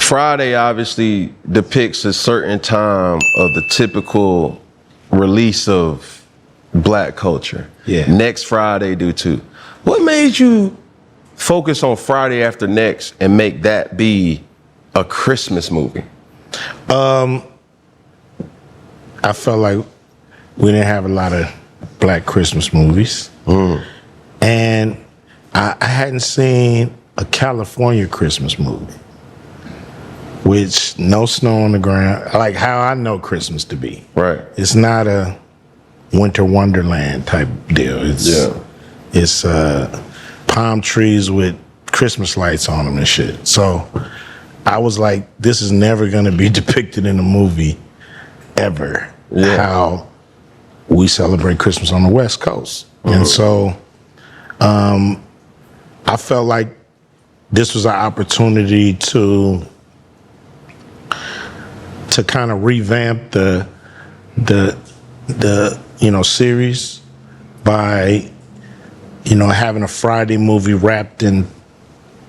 Friday obviously depicts a certain time of the typical release of black culture. Yeah. Next Friday do too. What made you focus on Friday After Next and make that be a Christmas movie? I felt like we didn't have a lot of black Christmas movies. And I hadn't seen a California Christmas movie, which no snow on the ground, like how I know Christmas to be. Right. It's not a winter wonderland type deal. It's palm trees with Christmas lights on them and shit. So I was like, this is never gonna be depicted in a movie ever, how we celebrate Christmas on the West Coast. And so I felt like this was an opportunity to kind of revamp the series by having a Friday movie wrapped in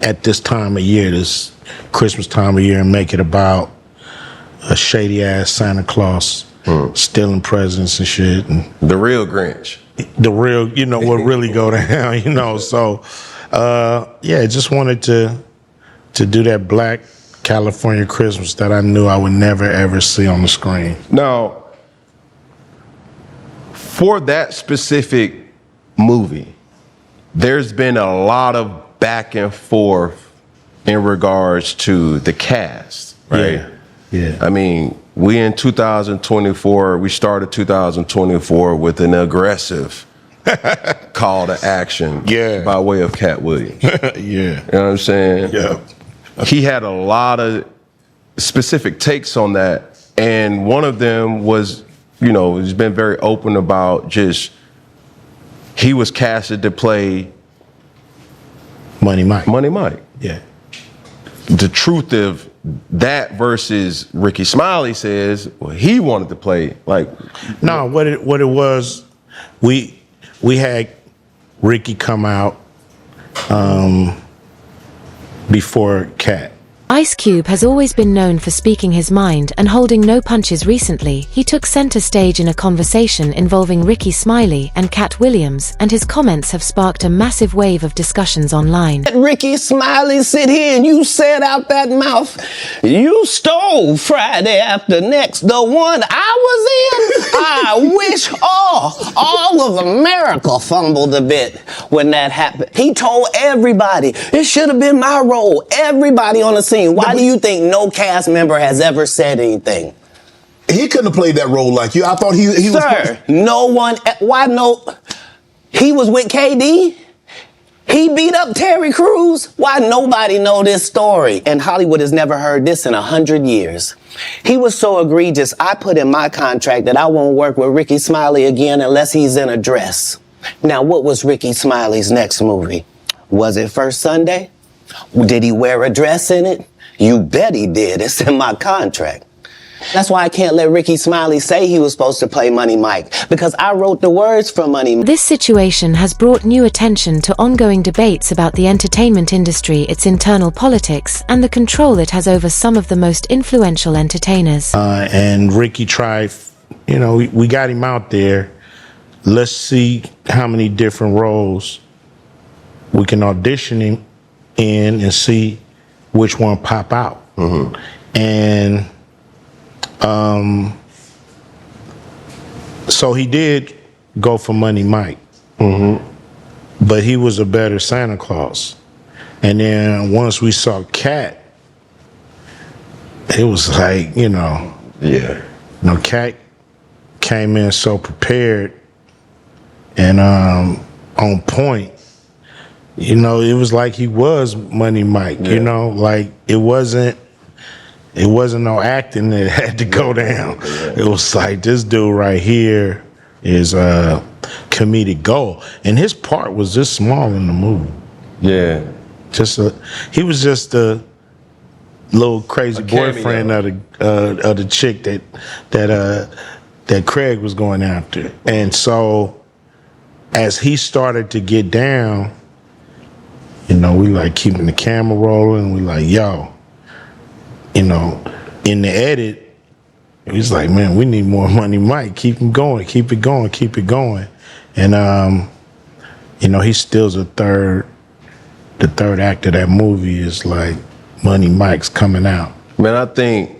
at this time of year, this Christmas time of year, and make it about a shady ass Santa Claus stealing presents and shit, and The real Grinch. the real, what really go down, So, just wanted to do that black California Christmas that I knew I would never ever see on the screen. Now, for that specific movie, there's been a lot of back and forth in regards to the cast, right? Yeah. I mean, we in 2024, we started 2024 with an aggressive call to action by way of Katt Williams. You know what I'm saying? Yeah. He had a lot of specific takes on that, and one of them was, he's been very open about just, he was casted to play Money Mike. Yeah. The truth of that versus Rickey Smiley says, well, he wanted to play like. No, what it was, we had Rickey come out before Katt. Ice Cube has always been known for speaking his mind and holding no punches. Recently, he took center stage in a conversation involving Rickey Smiley and Katt Williams, and his comments have sparked a massive wave of discussions online. Rickey Smiley sit here and you said out that mouth, you stole Friday After Next, the one I was in. I wish all of America fumbled a bit when that happened. He told everybody, it should have been my role. Everybody on the scene. Why do you think no cast member has ever said anything? He couldn't have played that role like you. I thought he was. Sir, no one. Why no? He was with KD. He beat up Terry Crews. Why nobody know this story? And Hollywood has never heard this in 100 years. He was so egregious, I put in my contract that I won't work with Rickey Smiley again unless he's in a dress. Now, what was Rickey Smiley's next movie? Was it First Sunday? Did he wear a dress in it? You bet he did. It's in my contract. That's why I can't let Rickey Smiley say he was supposed to play Money Mike, because I wrote the words for Money Mike. This situation has brought new attention to ongoing debates about the entertainment industry, its internal politics, and the control it has over some of the most influential entertainers. And Rickey tried, we got him out there. Let's see how many different roles we can audition him in and see which one pop out. And so he did go for Money Mike, but he was a better Santa Claus. And then once we saw Katt, it was like, Katt came in so prepared and on point. It was like he was Money Mike. Like it wasn't no acting that had to go down. It was like, this dude right here is a comedic gold, and his part was just small in the movie. Yeah, he was just a little crazy boyfriend of the chick that Craig was going after. And so as he started to get down, we like keeping the camera rolling. We like, yo, you know, in the edit, he's like, man, we need more Money Mike. Keep him going, keep it going, keep it going. And, you know, he stills the third act of that movie is like Money Mike's coming out. Man, I think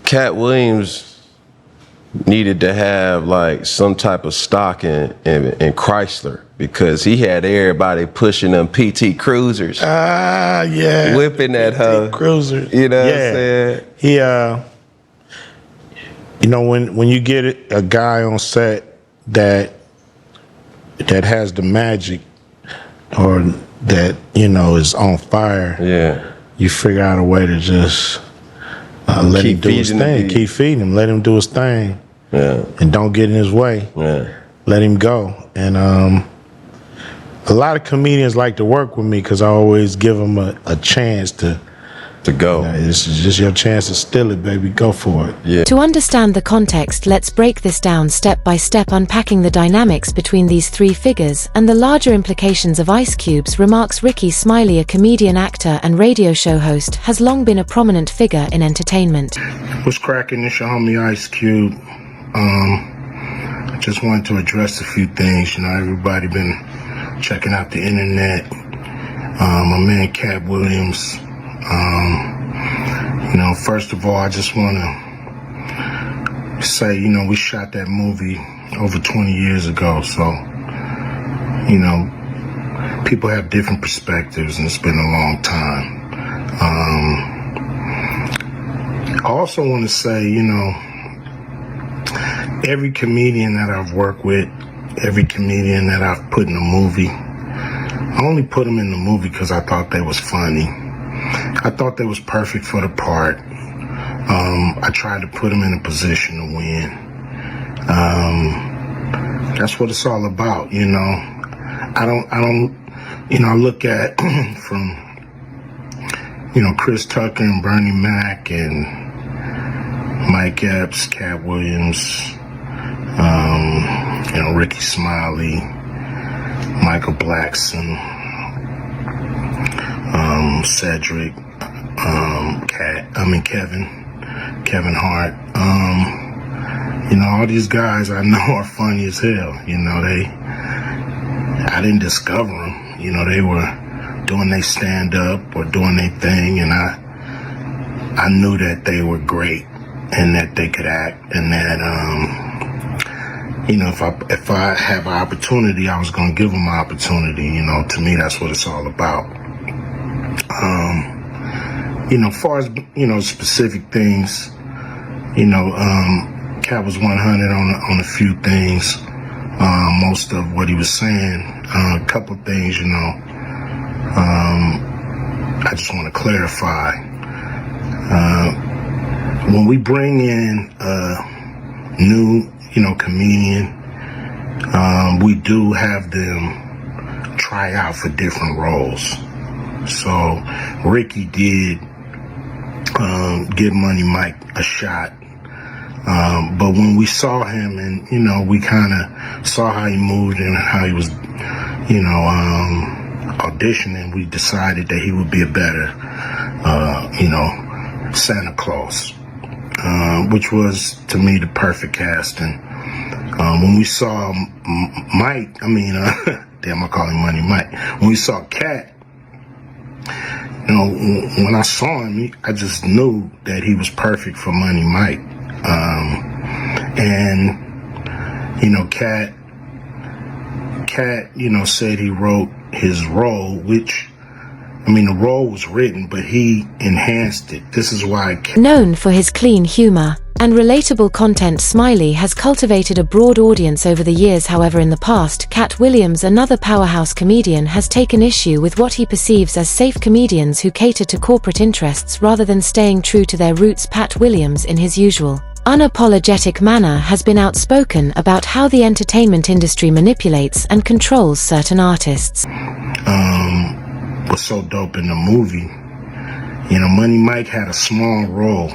Katt Williams needed to have like some type of stock in Chrysler, because he had everybody pushing them PT Cruisers. Yeah. Whipping that hoe. Cruisers. You know what I'm saying? He, you know, when you get a guy on set that has the magic, or that, you know, is on fire, Yeah. you figure out a way to just let him do his thing. Keep feeding him. Let him do his thing. Yeah. And don't get in his way. Yeah. Let him go. And a lot of comedians like to work with me because I always give them a chance to go. This is just your chance to steal it, baby. Go for it. Yeah. To understand the context, let's break this down step by step, unpacking the dynamics between these three figures and the larger implications of Ice Cube's remarks. Rickey Smiley, a comedian, actor, and radio show host, has long been a prominent figure in entertainment. What's cracking? It's your homie Ice Cube. I just wanted to address a few things. You know, everybody been checking out the internet. My man Katt Williams. You know, first of all, I just want to say, you know, we shot that movie over 20 years ago, so, you know, people have different perspectives, and it's been a long time. I also want to say, you know, every comedian that I've worked with, every comedian that I've put in a movie, I only put them in the movie because I thought they was funny. I thought they was perfect for the part. I tried to put them in a position to win. That's what it's all about, you know. I don't, you know, I look at from, you know, Chris Tucker and Bernie Mac and Mike Epps, Katt Williams, you know, Rickey Smiley, Michael Blackson, Cedric, Kevin Hart. You know, all these guys I know are funny as hell. You know, I didn't discover them. You know, they were doing their stand-up or doing their thing, and I knew that they were great and that they could act, and that, you know, if I have an opportunity, I was going to give them an opportunity. You know, to me, that's what it's all about. You know, as far as, you know, specific things, you know, Katt was 100 on a few things. Most of what he was saying, a couple of things, you know, I just want to clarify. When we bring in a new, you know, comedian, we do have them try out for different roles. So Rickey did give Money Mike a shot. But when we saw him and, you know, we kind of saw how he moved and how he was, you know, auditioning, we decided that he would be a better, you know, Santa Claus, which was, to me, the perfect casting. When we saw Mike, damn, I call him Money Mike. When we saw Katt, you know, when I saw him, I just knew that he was perfect for Money Mike. And, you know, Katt, you know, said he wrote his role, which, I mean, the role was written, but he enhanced it. This is why. Known for his clean humor and relatable content, Smiley has cultivated a broad audience over the years. However, in the past, Katt Williams, another powerhouse comedian, has taken issue with what he perceives as safe comedians who cater to corporate interests rather than staying true to their roots. Katt Williams, in his usual unapologetic manner, has been outspoken about how the entertainment industry manipulates and controls certain artists. Was so dope in the movie. You know, Money Mike had a small role,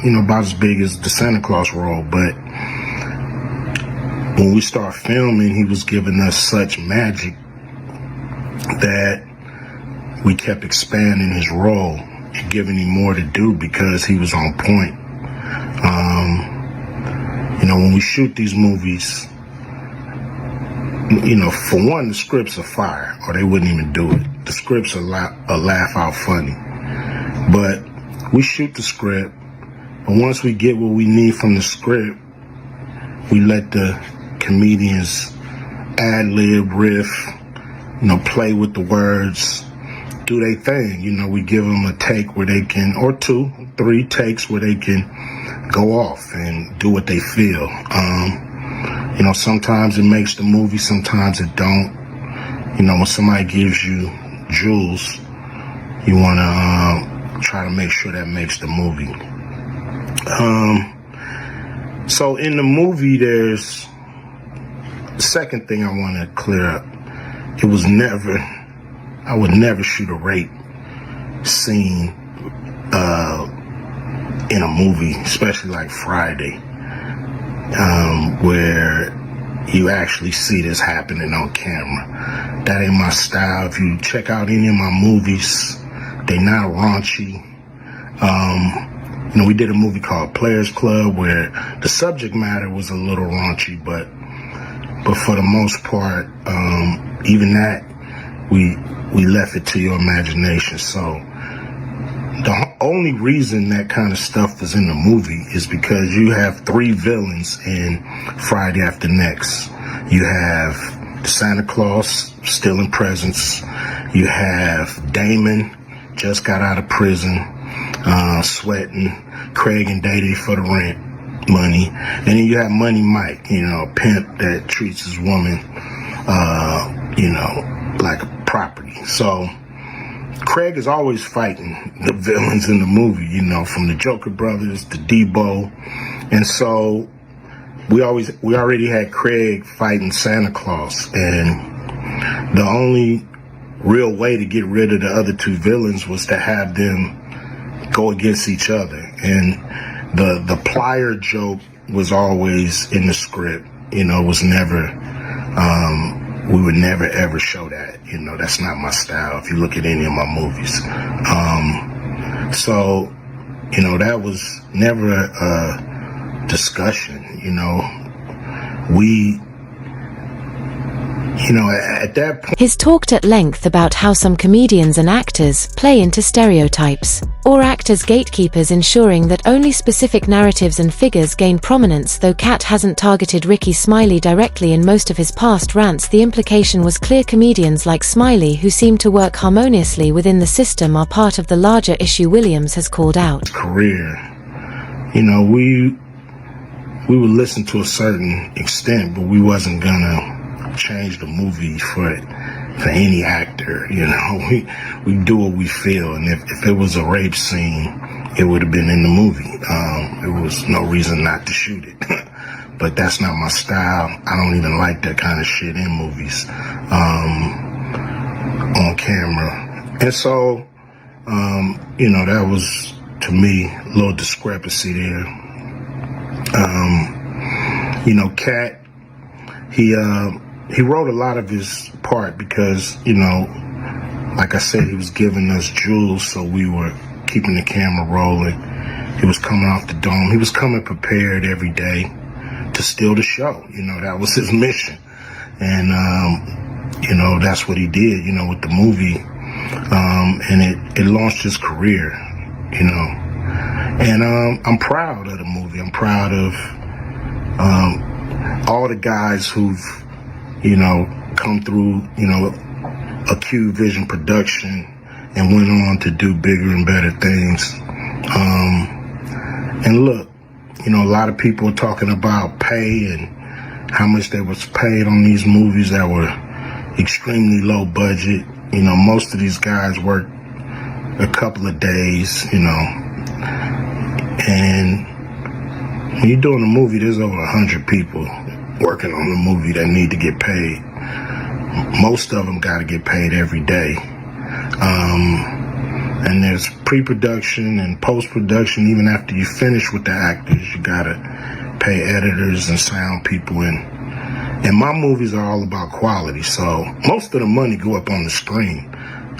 you know, about as big as the Santa Claus role, but when we start filming, he was giving us such magic that we kept expanding his role. and giving him more to do because he was on point. When we shoot these movies, for one, the scripts are fire, or they wouldn't even do it. The scripts are laugh out funny. But we shoot the script, and once we get what we need from the script, we let the comedians ad-lib, riff, play with the words, do their thing. We give them a take where they can, or 2, 3 takes where they can go off and do what they feel. Sometimes it makes the movie, sometimes it don't. When somebody gives you jewels, you want to try to make sure that makes the movie. So in the movie, there's the second thing I want to clear up. I would never shoot a rape scene in a movie, especially like Friday, where you actually see this happening on camera. That ain't my style. If you check out any of my movies, they not raunchy. We did a movie called Players Club where the subject matter was a little raunchy, but for the most part, even that, we left it to your imagination. So the only reason that kind of stuff was in the movie is because you have 3 villains in Friday After Next. You have Santa Claus stealing presents. You have Damon, just got out of prison, sweating Craig and Day for the rent money. And then you have Money Mike, a pimp that treats his woman, like a property. So Craig is always fighting the villains in the movie, from the Joker Brothers to Debo. And so we already had Craig fighting Santa Claus. And the only real way to get rid of the other 2 villains was to have them go against each other. And the plier joke was always in the script, was never, we would never ever show that. That's not my style if you look at any of my movies. So that was never a discussion. At that point. He's talked at length about how some comedians and actors play into stereotypes, or act as gatekeepers, ensuring that only specific narratives and figures gain prominence. Though Katt hasn't targeted Rickey Smiley directly in most of his past rants, the implication was clear. Comedians like Smiley, who seem to work harmoniously within the system, are part of the larger issue Williams has called out. Career, we would listen to a certain extent, but we wasn't gonna change the movie for any actor. We do what we feel, and if it was a rape scene, it would have been in the movie. There was no reason not to shoot it. But that's not my style. I don't even like that kind of shit in movies, on camera. And so that was, to me, a little discrepancy there. Katt, he wrote a lot of his part because, like I said, he was giving us jewels, so we were keeping the camera rolling. He was coming off the dome. He was coming prepared every day to steal the show. That was his mission. And, that's what he did, with the movie. And it launched his career, And I'm proud of the movie. I'm proud of all the guys who've, come through, a Q Vision production and went on to do bigger and better things. And look, a lot of people are talking about pay and how much they was paid on these movies that were extremely low budget. Most of these guys work a couple of days, and when you're doing a movie, there's over 100 people working on the movie that need to get paid. Most of them got to get paid every day. And there's pre-production and post-production. Even after you finish with the actors, you got to pay editors and sound people. And my movies are all about quality. So most of the money go up on the screen.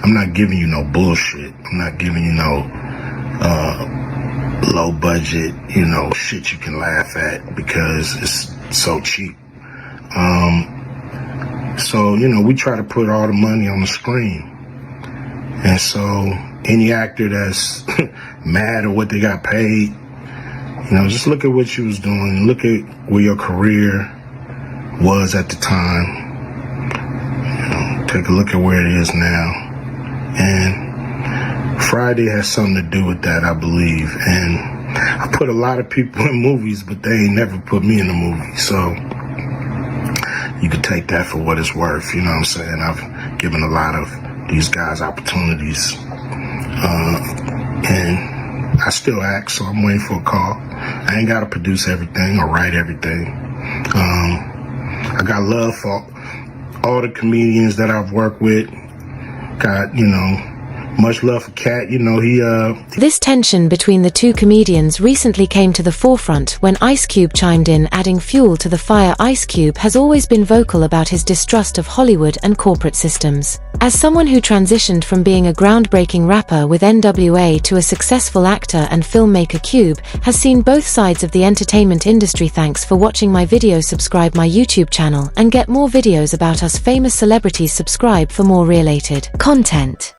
I'm not giving you no bullshit. I'm not giving you no low budget, shit you can laugh at because it's so cheap. So, we try to put all the money on the screen. And so any actor that's mad at what they got paid, just look at what you was doing. Look at where your career was at the time. Take a look at where it is now. And Friday has something to do with that, I believe. And I put a lot of people in movies, but they ain't never put me in a movie. So you can take that for what it's worth. You know what I'm saying? I've given a lot of these guys opportunities. And I still act, so I'm waiting for a call. I ain't got to produce everything or write everything. I got love for all the comedians that I've worked with. Got, much love for Katt. This tension between the two comedians recently came to the forefront when Ice Cube chimed in, adding fuel to the fire. Ice Cube has always been vocal about his distrust of Hollywood and corporate systems. As someone who transitioned from being a groundbreaking rapper with NWA to a successful actor and filmmaker, Cube has seen both sides of the entertainment industry. Thanks for watching my video. Subscribe my YouTube channel and get more videos about us famous celebrities. Subscribe for more related content.